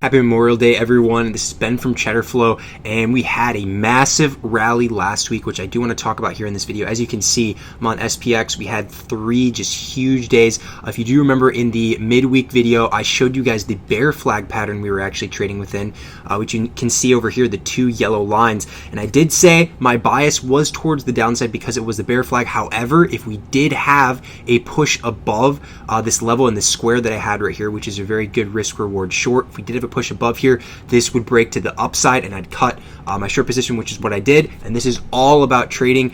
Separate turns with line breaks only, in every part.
Happy Memorial Day, everyone. This is Ben from OrderFlow, and we had a massive rally last week, which I do want to talk about here in this video. As you can see, I'm on SPX. We had three just huge days. If you do remember in the midweek video, I showed you guys the bear flag pattern we were actually trading within, which you can see over here, the two yellow lines. And I did say my bias was towards the downside because it was the bear flag. However, if we did have a push above this level in the square that I had right here, which is a very good risk reward short, if we did have a push above here, this would break to the upside and I'd cut my short position, which is what I did. And this is all about trading,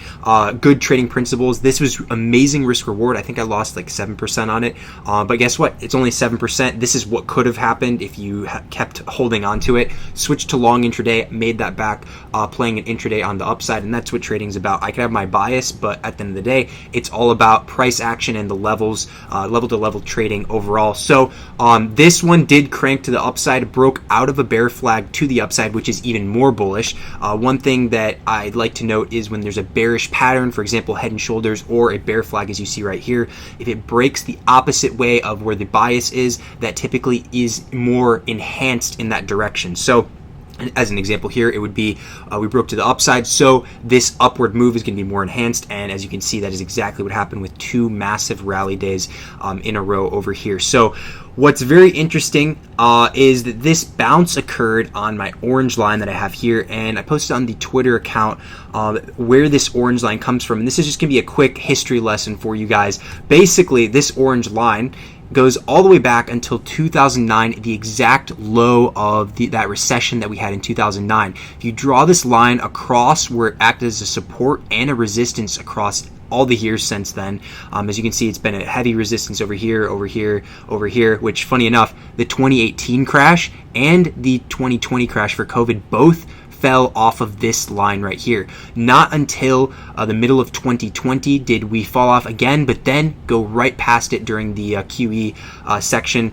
good trading principles. This was amazing risk reward. I think I lost like 7% on it, but guess what? It's only 7%. This is what could have happened if you kept holding on to it. Switched to long intraday, made that back, playing an intraday on the upside, and that's what trading is about. I could have my bias, but at the end of the day, it's all about price action and the levels, level to level trading overall. So this one did crank to the upside, broke out of a bear flag to the upside, which is even more bullish. One thing that I'd like to note is when there's a bearish pattern, for example, head and shoulders, or a bear flag, as you see right here, if it breaks the opposite way of where the bias is, that typically is more enhanced in that direction. So as an example here, it would be we broke to the upside, so this upward move is going to be more enhanced, and as you can see, that is exactly what happened with two massive rally days in a row over here. So what's very interesting is that this bounce occurred on my orange line that I have here, and I posted on the Twitter account where this orange line comes from, and this is just going to be a quick history lesson for you guys. Basically, this orange line goes all the way back until 2009, the exact low of that recession that we had in 2009. If you draw this line across where it acted as a support and a resistance across all the years since then, as you can see, it's been a heavy resistance over here, over here, over here, which, funny enough, the 2018 crash and the 2020 crash for COVID both fell off of this line right here. Not until the middle of 2020 did we fall off again, but then go right past it during the QE section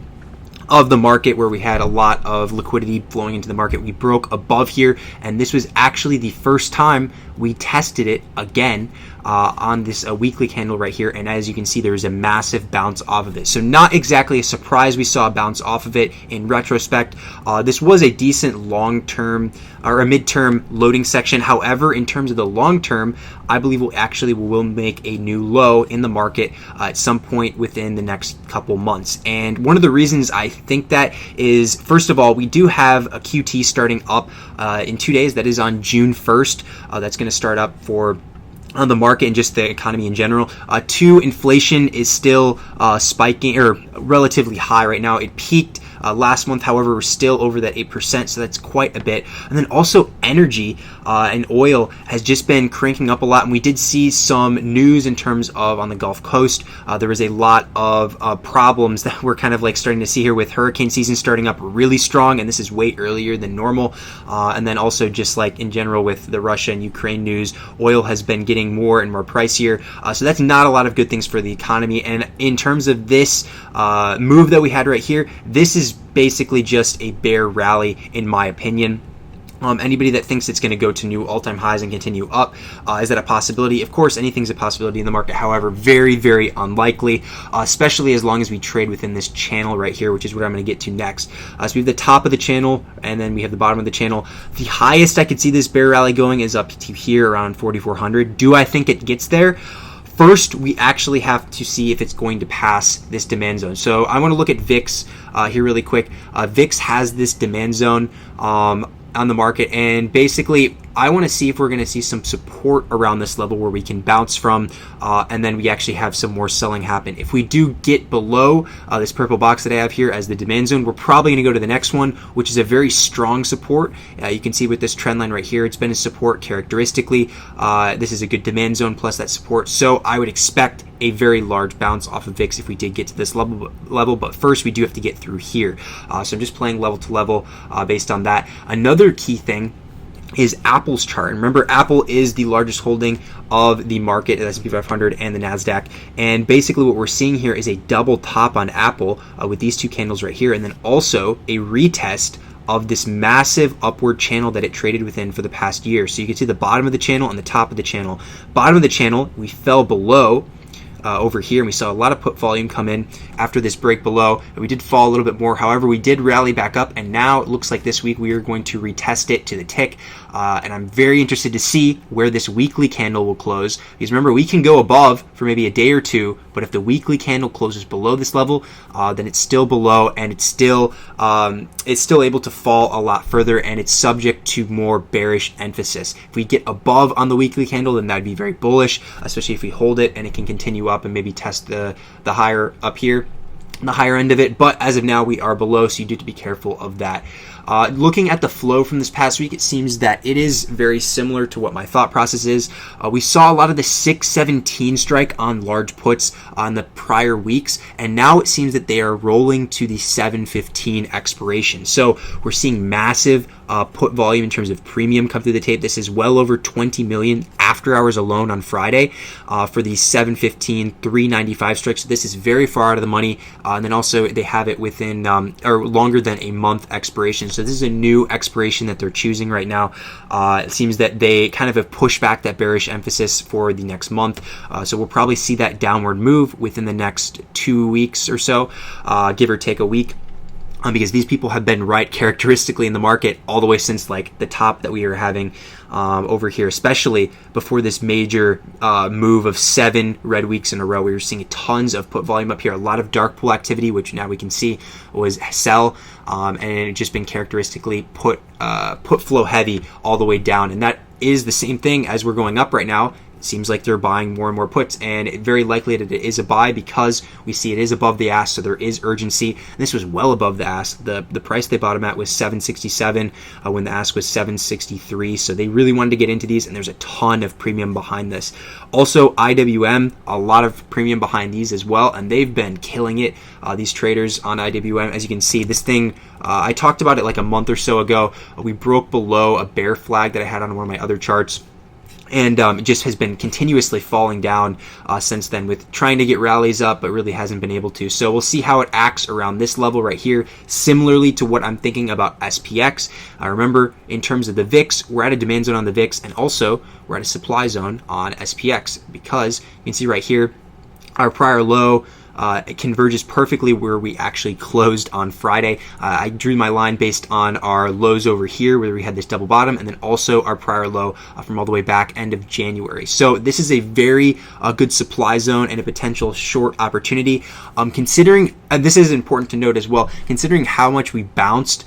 of the market, where we had a lot of liquidity flowing into the market. We broke above here, and this was actually the first time we tested it again on this weekly candle right here, and as you can see, there is a massive bounce off of it. So not exactly a surprise we saw a bounce off of it. In retrospect, this was a decent long-term or a mid-term loading section. However, in terms of the long-term, I believe we'll make a new low in the market at some point within the next couple months. And one of the reasons I think that is, first of all, we do have a QT starting up in 2 days. That is on June 1st. That's going to start up for on the market and just the economy in general. Two, inflation is still spiking or relatively high right now. It peaked last month, however, we're still over that 8%, so that's quite a bit. And then also energy and oil has just been cranking up a lot, and we did see some news in terms of on the Gulf Coast. There was a lot of problems that we're kind of like starting to see here with hurricane season starting up really strong, and this is way earlier than normal. And then also just like in general with the Russia and Ukraine news, oil has been getting more and more pricier. So that's not a lot of good things for the economy. And in terms of this move that we had right here, this is basically just a bear rally in my opinion. Anybody that thinks it's going to go to new all-time highs and continue up, is that a possibility? Of course, anything's a possibility in the market. However, very, very unlikely, especially as long as we trade within this channel right here, which is what I'm going to get to next. So we have the top of the channel, and then we have the bottom of the channel. The highest I could see this bear rally going is up to here around 4,400. Do I think it gets there? First, we actually have to see if it's going to pass this demand zone. So I want to look at VIX here really quick. VIX has this demand zone on the market, and basically I want to see if we're going to see some support around this level where we can bounce from, and then we actually have some more selling happen. If we do get below this purple box that I have here as the demand zone, we're probably going to go to the next one, which is a very strong support. You can see with this trend line right here, it's been a support characteristically. This is a good demand zone plus that support, so I would expect a very large bounce off of VIX if we did get to this level, but first we do have to get through here. So I'm just playing level to level based on that. Another key thing is Apple's chart. And remember, Apple is the largest holding of the market, the S&P 500 and the NASDAQ. And basically what we're seeing here is a double top on Apple with these two candles right here, and then also a retest of this massive upward channel that it traded within for the past year. So you can see the bottom of the channel and the top of the channel. Bottom of the channel, we fell below over here, and we saw a lot of put volume come in after this break below, and we did fall a little bit more. However, we did rally back up, and now it looks like this week we are going to retest it to the tick, and I'm very interested to see where this weekly candle will close, because remember, we can go above for maybe a day or two, but if the weekly candle closes below this level, then it's still below, and it's still able to fall a lot further, and it's subject to more bearish emphasis. If we get above on the weekly candle, then that'd be very bullish, especially if we hold it and it can continue up and maybe test the higher up here, the higher end of it. But as of now, we are below, so you do have to be careful of that. Looking at the flow from this past week, it seems that it is very similar to what my thought process is. We saw a lot of the 617 strike on large puts on the prior weeks, and now it seems that they are rolling to the 715 expiration. So we're seeing massive put volume in terms of premium come through the tape. This is well over 20 million after hours alone on Friday for the 715 395 strikes. So this is very far out of the money, and then also they have it within or longer than a month expiration. So this is a new expiration that they're choosing right now. It seems that they kind of have pushed back that bearish emphasis for the next month. So we'll probably see that downward move within the next 2 weeks or so, give or take a week. Because these people have been right characteristically in the market all the way since like the top that we are having over here, especially before this major move of 7 red weeks in a row. We were seeing tons of put volume up here, a lot of dark pool activity, which now we can see was sell, and it just been characteristically put flow heavy all the way down. And that is the same thing as we're going up right now. Seems like they're buying more and more puts, and very likely that it is a buy because we see it is above the ask, so there is urgency. And this was well above the ask. The price they bought them at was 767 when the ask was 763, so they really wanted to get into these, and there's a ton of premium behind this. Also, IWM, a lot of premium behind these as well, and they've been killing it, these traders on IWM. As you can see, this thing, I talked about it like a month or so ago. We broke below a bear flag that I had on one of my other charts, and it just has been continuously falling down since then, with trying to get rallies up, but really hasn't been able to. So we'll see how it acts around this level right here, similarly to what I'm thinking about SPX. Remember, in terms of the VIX, we're at a demand zone on the VIX, and also we're at a supply zone on SPX, because you can see right here, our prior low, it converges perfectly where we actually closed on Friday. I drew my line based on our lows over here where we had this double bottom, and then also our prior low from all the way back end of January. So this is a very good supply zone and a potential short opportunity. Considering, and this is important to note as well, considering how much we bounced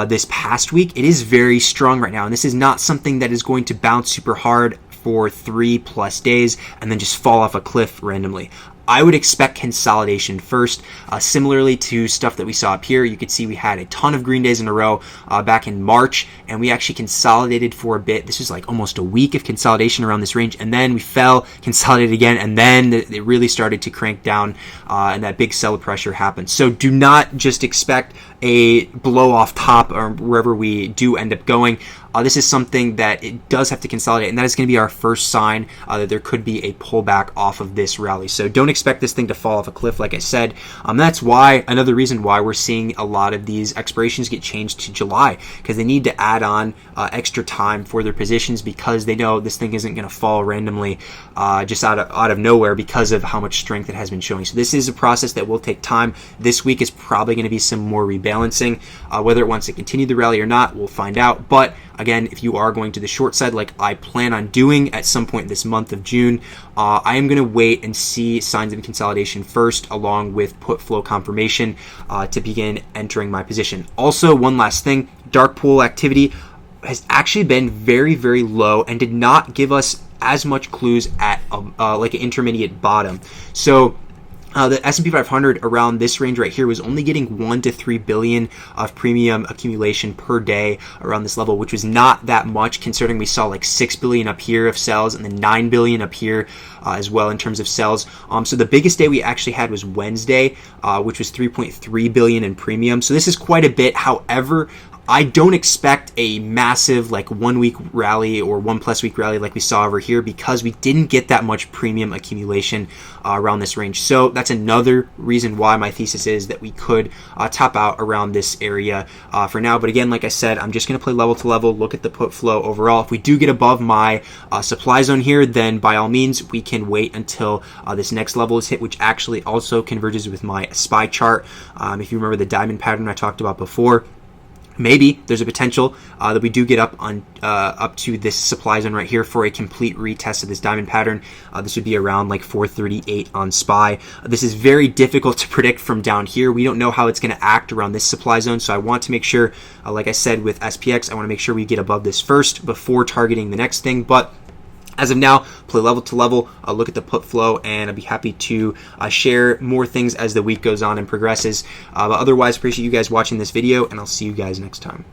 this past week, it is very strong right now, and this is not something that is going to bounce super hard for 3+ days and then just fall off a cliff randomly. I would expect consolidation first, similarly to stuff that we saw up here. You could see we had a ton of green days in a row back in March, and we actually consolidated for a bit. This was like almost a week of consolidation around this range, and then we fell, consolidated again, and then it really started to crank down, and that big seller pressure happened. So do not just expect a blow off top or wherever we do end up going. This is something that it does have to consolidate, and that is going to be our first sign that there could be a pullback off of this rally. So don't expect this thing to fall off a cliff, like I said. That's why, another reason why we're seeing a lot of these expirations get changed to July, because they need to add on extra time for their positions, because they know this thing isn't going to fall randomly just out of nowhere because of how much strength it has been showing. So this is a process that will take time. This week is probably going to be some more rebalancing. Whether it wants to continue the rally or not, we'll find out. But again, if you are going to the short side, like I plan on doing at some point this month of June, I am going to wait and see signs of consolidation first, along with put flow confirmation to begin entering my position. Also, one last thing, dark pool activity has actually been very, very low and did not give us as much clues at like an intermediate bottom. So the S&P 500 around this range right here was only getting 1 to 3 billion of premium accumulation per day around this level, which was not that much considering we saw like 6 billion up here of sells and then 9 billion up here as well in terms of sells. So the biggest day we actually had was Wednesday, which was 3.3 billion in premium. So this is quite a bit. However, I don't expect a massive like 1 week rally or 1+ week rally like we saw over here, because we didn't get that much premium accumulation around this range. So that's another reason why my thesis is that we could top out around this area for now. But again, like I said, I'm just going to play level to level, look at the put flow overall. If we do get above my supply zone here, then by all means we can wait until this next level is hit, which actually also converges with my SPY chart. If you remember the diamond pattern I talked about before, maybe there's a potential that we do get up to this supply zone right here for a complete retest of this diamond pattern. This would be around like 438 on SPY. This is very difficult to predict from down here. We don't know how it's going to act around this supply zone, so I want to make sure, like I said with SPX, I want to make sure we get above this first before targeting the next thing. But as of now, play level to level, look at the put flow, and I'll be happy to share more things as the week goes on and progresses. But otherwise, appreciate you guys watching this video, and I'll see you guys next time.